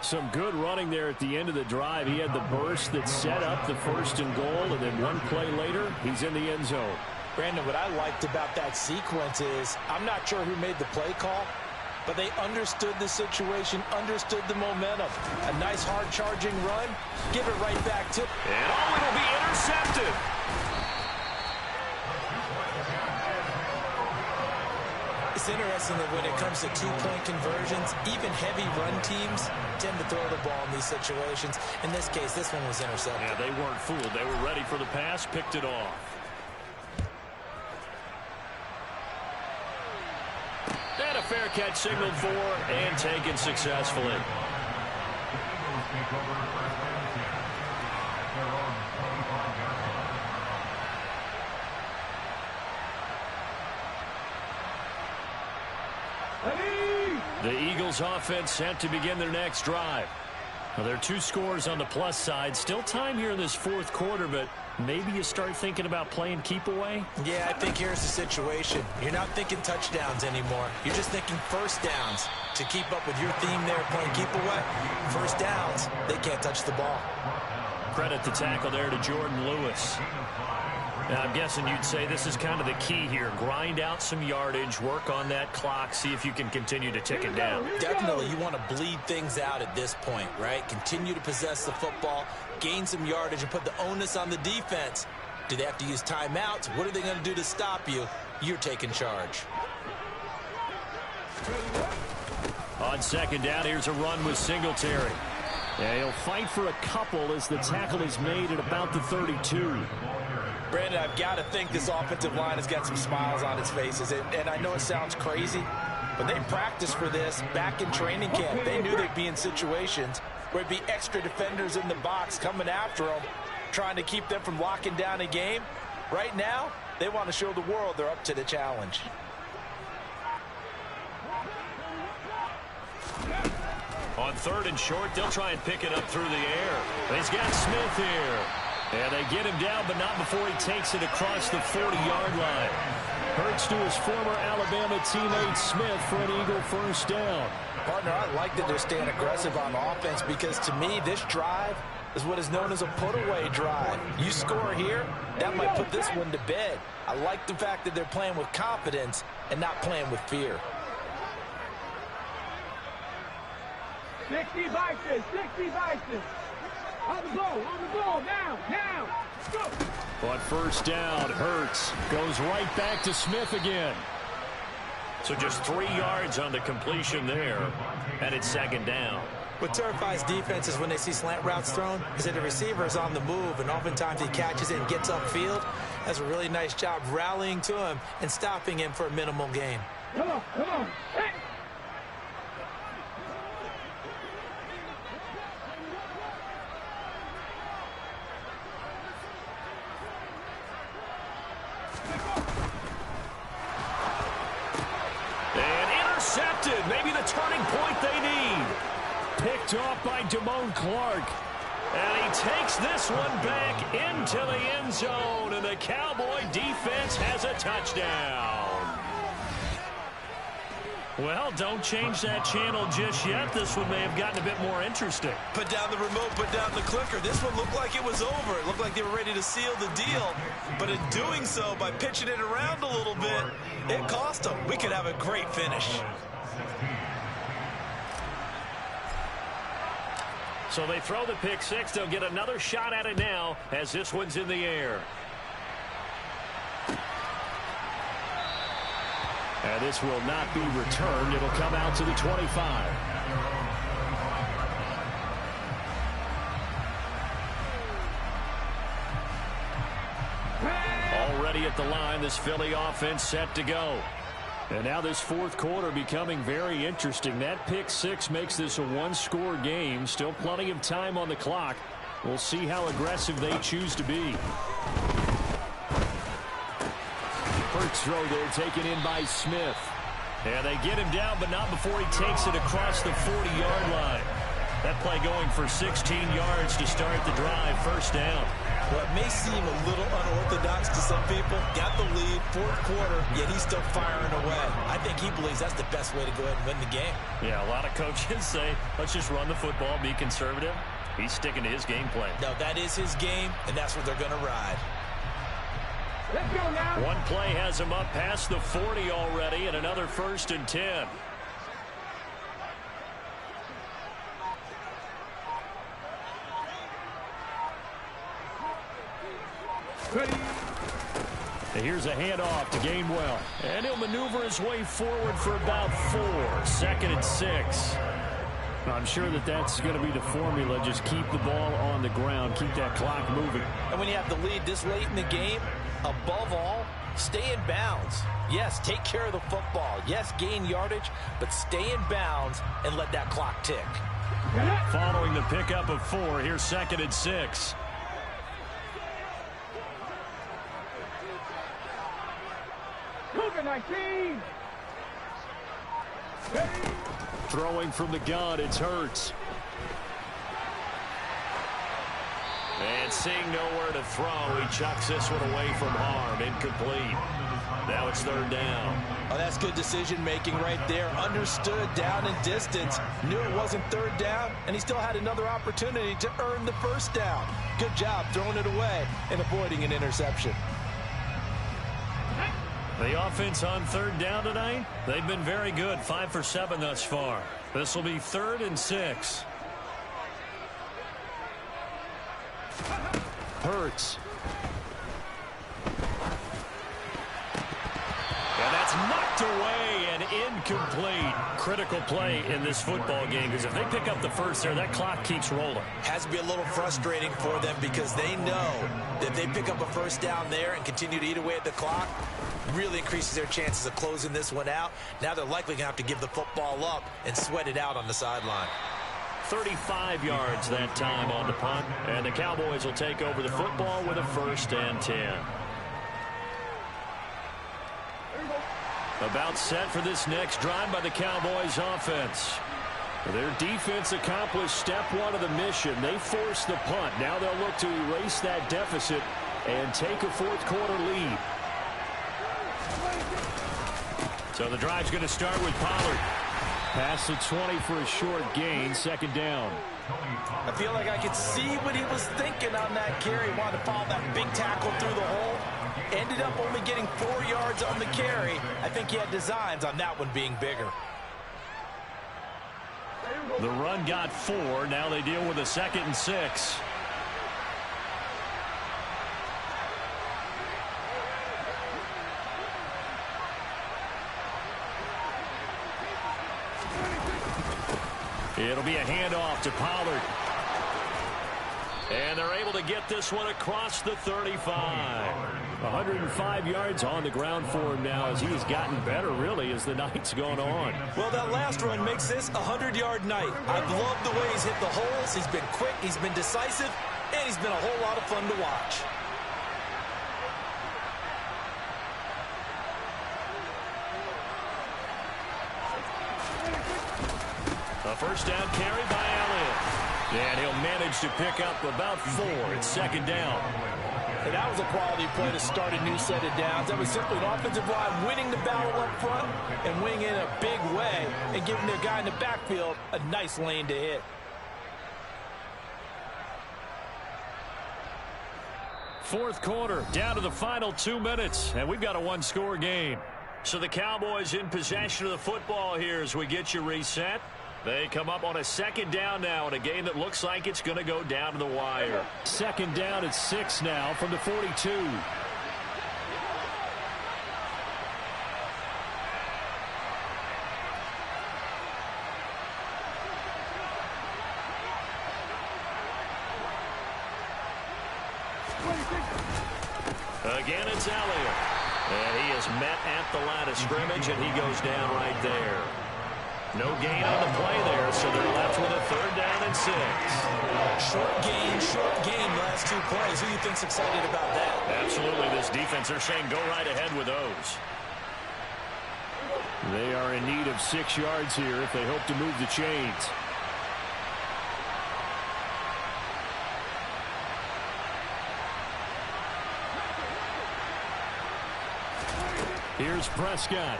Some good running there at the end of the drive. He had the burst that set up the 1st and goal, and then one play later, he's in the end zone. Brandon, what I liked about that sequence is I'm not sure who made the play call, but they understood the situation, understood the momentum. A nice hard-charging run, give it right back to... And it'll be intercepted. It's interesting that when it comes to 2-point conversions, even heavy run teams tend to throw the ball in these situations. In this case, this one was intercepted. Yeah, they weren't fooled. They were ready for the pass, picked it off. And a fair catch signaled for and taken successfully. The Eagles offense set to begin their next drive. Well, there are 2 scores on the plus side. Still time here in this 4th quarter, but maybe you start thinking about playing keep away? Yeah, I think here's the situation. You're not thinking touchdowns anymore. You're just thinking first downs. To keep up with your theme there, playing keep away, first downs, they can't touch the ball. Credit the tackle there to Jordan Lewis. Now, I'm guessing you'd say this is kind of the key here. Grind out some yardage, work on that clock, see if you can continue to tick it down. Definitely, you want to bleed things out at this point, right? Continue to possess the football, gain some yardage, and put the onus on the defense. Do they have to use timeouts? What are they going to do to stop you? You're taking charge. On 2nd down, here's a run with Singletary. Yeah, he'll fight for a couple as the tackle is made at about the 32. Brandon, I've got to think this offensive line has got some smiles on its faces. And I know it sounds crazy, but they practiced for this back in training camp. They knew they'd be in situations where it'd be extra defenders in the box coming after them, trying to keep them from locking down a game. Right now, they want to show the world they're up to the challenge. On 3rd and short, they'll try and pick it up through the air. He's got Smith here. And they get him down, but not before he takes it across the 40-yard line. Hurts to his former Alabama teammate Smith for an Eagle first down. Partner, I like that they're staying aggressive on offense because to me, this drive is what is known as a put-away drive. You score here, that might put this one to bed. I like the fact that they're playing with confidence and not playing with fear. 60 Vikings, 60 Vikings. On the ball, now, go. On first down, Hurts goes right back to Smith again. So just 3 yards on the completion there, and it's 2nd down. What terrifies defenses when they see slant routes thrown is that the receiver is on the move, and oftentimes he catches it and gets upfield. That's a really nice job rallying to him and stopping him for a minimal gain. Come on. Hey. Maybe the turning point they need. Picked off by Damone Clark. And he takes this one back into the end zone. And the Cowboy defense has a touchdown. Well, don't change that channel just yet. This one may have gotten a bit more interesting. Put down the remote, put down the clicker. This one looked like it was over. It looked like they were ready to seal the deal. But in doing so, by pitching it around a little bit, it cost them. We could have a great finish. So they throw the pick six. They'll get another shot at it now as this one's in the air. And this will not be returned. It'll come out to the 25. Already at the line, this Philly offense set to go. And now this fourth quarter becoming very interesting. That pick six makes this a one-score game. Still plenty of time on the clock. We'll see how aggressive they choose to be. First throw there taken in by Smith. And they get him down, but not before he takes it across the 40-yard line. That play going for 16 yards to start the drive. First down. Well, it may seem a little unorthodox to some people. Got the lead, fourth quarter, yet he's still firing away. I think he believes that's the best way to go ahead and win the game. Yeah, a lot of coaches say, let's just run the football, be conservative. He's sticking to his game plan. No, that is his game, and that's what they're going to ride. Let's go now. One play has him up past the 40 already, and another 1st and 10. And here's a handoff to Gainwell. And he'll maneuver his way forward for about 4. 2nd and 6. I'm sure that's going to be the formula. Just keep the ball on the ground. Keep that clock moving. And when you have the lead this late in the game, above all, stay in bounds. Yes, take care of the football. Yes, gain yardage, but stay in bounds and let that clock tick. Following the pickup of 4, here's 2nd and 6. Cougar 19. Throwing from the gun, it's Hurts. And seeing nowhere to throw, he chucks this one away from harm. Incomplete. Now it's 3rd down. Oh, that's good decision-making right there. Understood down and distance. Knew it wasn't 3rd down, and he still had another opportunity to earn the 1st down. Good job throwing it away and avoiding an interception. The offense on 3rd down tonight, they've been very good. 5 for 7 thus far. This will be 3rd and 6. Hurts. And that's knocked away and incomplete. Critical play in this football game, because if they pick up the 1st there, that clock keeps rolling. Has to be a little frustrating for them because they know that if they pick up a 1st down there and continue to eat away at the clock, really increases their chances of closing this one out. Now they're likely going to have to give the football up and sweat it out on the sideline. 35 yards that time on the punt, and the Cowboys will take over the football with a 1st and 10. About set for this next drive by the Cowboys offense. Their defense accomplished step 1 of the mission. They forced the punt. Now they'll look to erase that deficit and take a 4th quarter lead. So the drive's going to start with Pollard. Past the 20 for a short gain. 2nd down. I feel like I could see what he was thinking on that carry. Wanted to follow that big tackle through the hole. Ended up only getting 4 yards on the carry. I think he had designs on that one being bigger. The run got 4. Now they deal with a 2nd and 6. It'll be a handoff to Pollard. And they're able to get this one across the 35. 105 yards on the ground for him now as he has gotten better, really, as the night's gone on. Well, that last run makes this a 100-yard night. I've loved the way he's hit the holes. He's been quick, he's been decisive, and he's been a whole lot of fun to watch. A 1st down carry by Elliott. And he'll manage to pick up about 4. It's 2nd down. And that was a quality play to start a new set of downs. That was simply an offensive line winning the battle up front and winning in a big way and giving their guy in the backfield a nice lane to hit. Fourth quarter, down to the final 2 minutes, and we've got a one-score game. So the Cowboys in possession of the football here as we get you reset. They come up on a second down now in a game that looks like it's going to go down to the wire. Second down at 6 now from the 42. Again, it's Elliott. And he is met at the line of scrimmage, and he goes down right there. No gain on the play there, so they're left with a third down and 6. Short gain last 2 plays. Who do you think's excited about that? Absolutely. This defense, they're saying go right ahead with those. They are in need of 6 yards here if they hope to move the chains. Here's Prescott.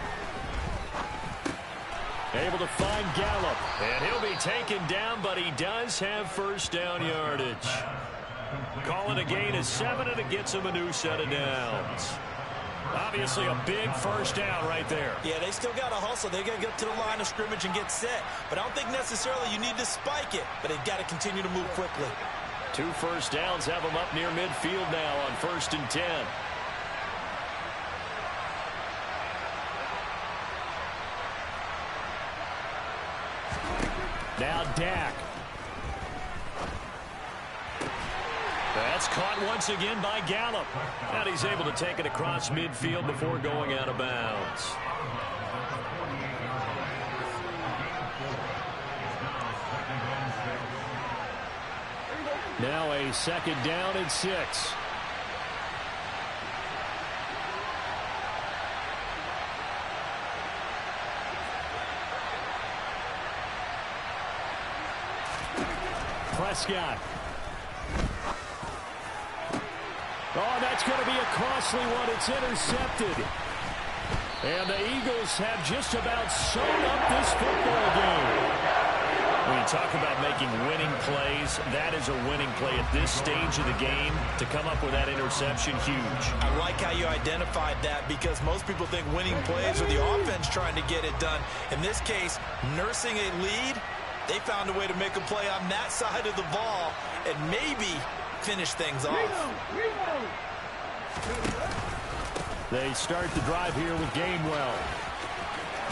Able to find Gallup. And he'll be taken down, but he does have first down yardage. Calling a gain of 7, and it gets him a new set of downs. Obviously a big first down right there. Yeah, they still got to hustle. They got to get to the line of scrimmage and get set. But I don't think necessarily you need to spike it. But they've got to continue to move quickly. 2 first downs have them up near midfield now on 1st and 10. Now Dak. That's caught once again by Gallup. And he's able to take it across midfield before going out of bounds. Now a second down and 6. Prescott. Oh, that's going to be a costly one. It's intercepted. And the Eagles have just about sewn up this football game. When you talk about making winning plays, that is a winning play at this stage of the game. To come up with that interception, huge. I like how you identified that because most people think winning plays are the offense trying to get it done. In this case, nursing a lead, they found a way to make a play on that side of the ball and maybe finish things off. They start the drive here with Gainwell.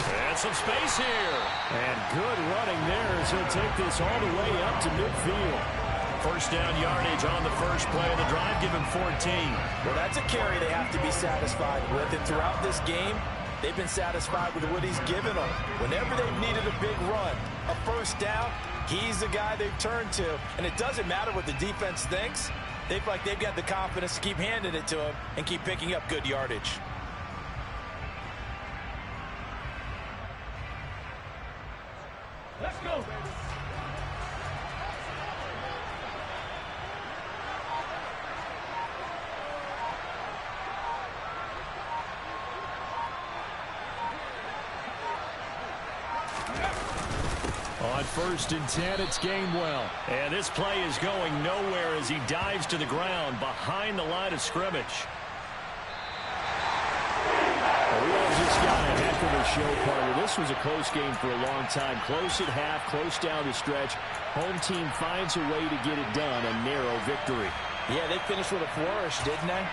And some space here. And good running there as he'll take this all the way up to midfield. First down yardage on the first play of the drive, give him 14. Well, that's a carry they have to be satisfied with. And throughout this game, they've been satisfied with what he's given them. Whenever they've needed a big run, a first down, he's the guy they've turned to. And it doesn't matter what the defense thinks. They feel like they've got the confidence to keep handing it to him and keep picking up good yardage. Let's go. On 1st and 10, it's Gainwell. And this play is going nowhere as he dives to the ground behind the line of scrimmage. We all just got a heck of a show, partner. This was a close game for a long time. Close at half, close down the stretch. Home team finds a way to get it done. A narrow victory. Yeah, they finished with a flourish, didn't they?